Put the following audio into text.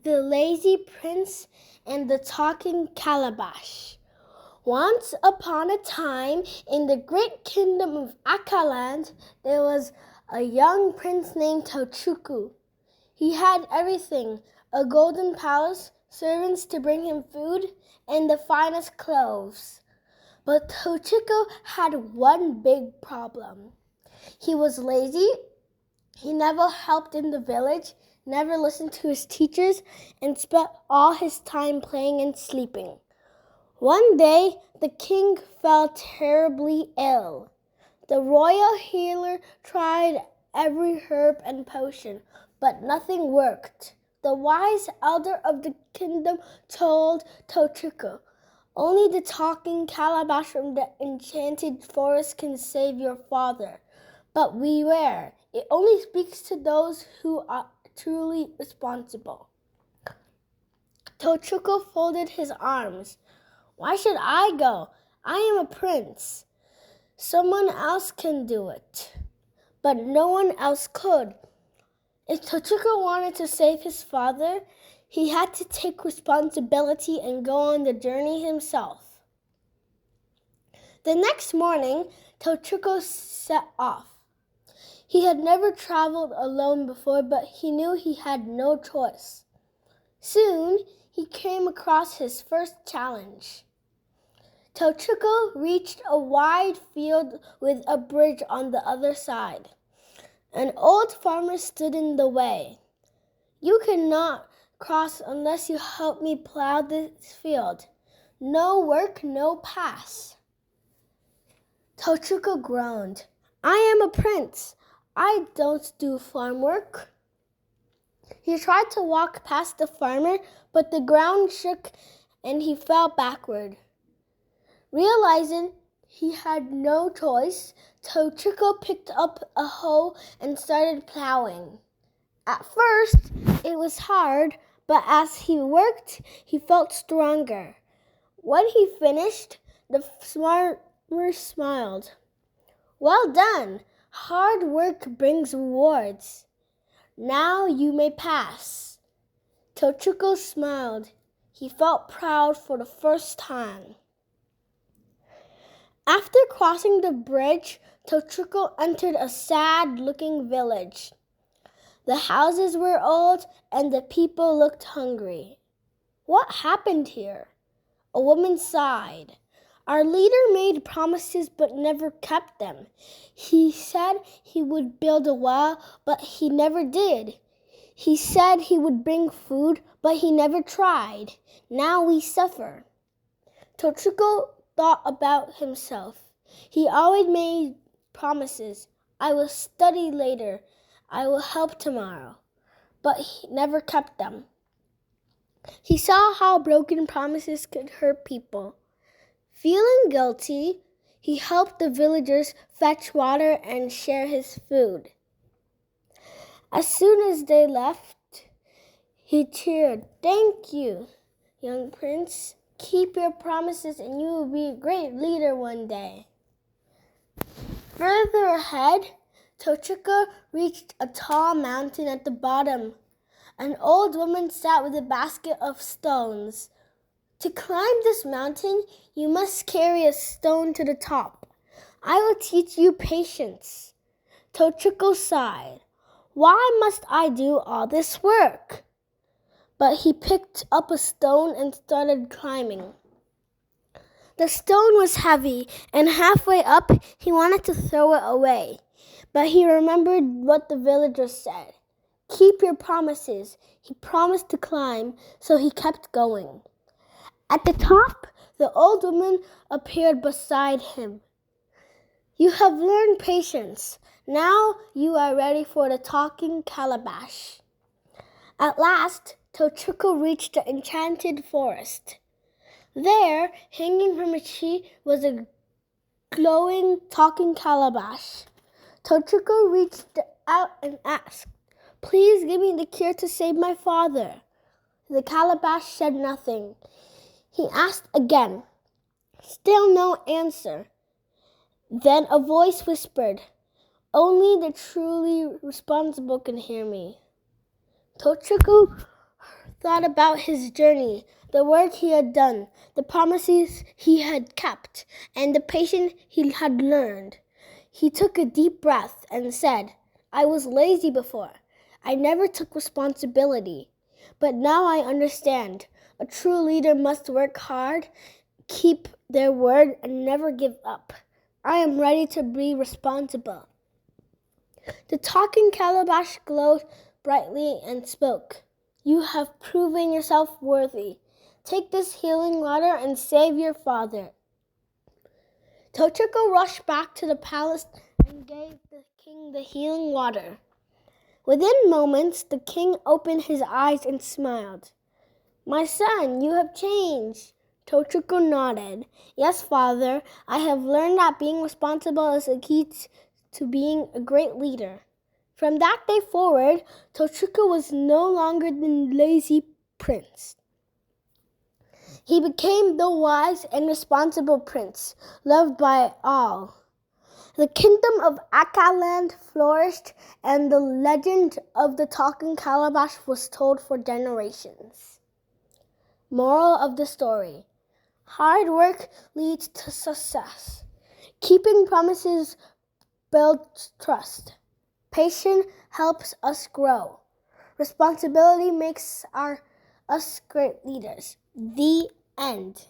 The Lazy Prince and the Talking Calabash. Once upon a time, in the great kingdom of Akaland, there was a young prince named Tochukwu. He had everything: a golden palace, servants to bring him food, and the finest clothes. But Tochukwu had one big problem. He was lazy. He never helped in the village, never listened to his teachers, and spent all his time playing and sleeping. One day, the king fell terribly ill. The royal healer tried every herb and potion, but nothing worked. The wise elder of the kingdom told Tochukwu, "Only the talking calabash from the enchanted forest can save your father. But beware, it only speaks to those who are truly responsible." Tochukwu folded his arms. "Why should I go? I am a prince. Someone else can do it." But no one else could. If Tochukwu wanted to save his father, he had to take responsibility and go on the journey himself. The next morning, Tochukwu set off. He had never traveled alone before, but he knew he had no choice. Soon, he came across his first challenge. Tochukwu reached a wide field with a bridge on the other side. An old farmer stood in the way. "You cannot cross unless you help me plow this field. No work, no pass." Tochukwu groaned. "I am a prince. I don't do farm work." He tried to walk past the farmer, but the ground shook and he fell backward. Realizing he had no choice, Tochukwu picked up a hoe and started plowing. At first, it was hard, but as he worked, he felt stronger. When he finished, the farmer smiled. "Well done. Hard work brings rewards. Now you may pass." Tochukwu smiled. He felt proud for the first time. After crossing the bridge, Tochukwu entered a sad-looking village. The houses were old and the people looked hungry. "What happened here?" A woman sighed. "Our leader made promises but never kept them. He said he would build a well, but he never did. He said he would bring food, but he never tried. Now we suffer." Tochukwu thought about himself. He always made promises. "I will study later. I will help tomorrow." But he never kept them. He saw how broken promises could hurt people. Feeling guilty, he helped the villagers fetch water and share his food. As soon as they left, he cheered, "Thank you, young prince. Keep your promises and you will be a great leader one day." Further ahead, Tochukwu reached a tall mountain at the bottom. An old woman sat with a basket of stones. "To climb this mountain, you must carry a stone to the top. I will teach you patience." Tochukwu sighed. "Why must I do all this work?" But he picked up a stone and started climbing. The stone was heavy, and halfway up, he wanted to throw it away. But he remembered what the villagers said. Keep your promises. He promised to climb, so he kept going. At the top, the old woman appeared beside him. "You have learned patience. Now you are ready for the talking calabash." At last, Tochukwu reached the enchanted forest. There, hanging from a tree, was a glowing talking calabash. Tochukwu reached out and asked, "Please give me the cure to save my father." The calabash said nothing. He asked again. Still no answer. Then a voice whispered, "Only the truly responsible can hear me." Tochukwu thought about his journey, the work he had done, the promises he had kept, and the patience he had learned. He took a deep breath and said, I was lazy before. I never took responsibility. But now I understand. A true leader must work hard, keep their word, and never give up. I am ready to be responsible. The talking calabash glowed brightly and spoke. You have proven yourself worthy. Take this healing water and save your father. Tochukwu rushed back to the palace and gave the king the healing water. Within moments, the king opened his eyes and smiled. My son, you have changed. Tochukwu nodded. Yes, father, I have learned that being responsible is the key to being a great leader. From that day forward, Tochukwu was no longer the lazy prince. He became the wise and responsible prince, loved by all. The kingdom of Akaland flourished, and the legend of the talking calabash was told for generations. Moral of the story: hard work leads to success. Keeping promises builds trust. Patience helps us grow. Responsibility makes us great leaders. The end.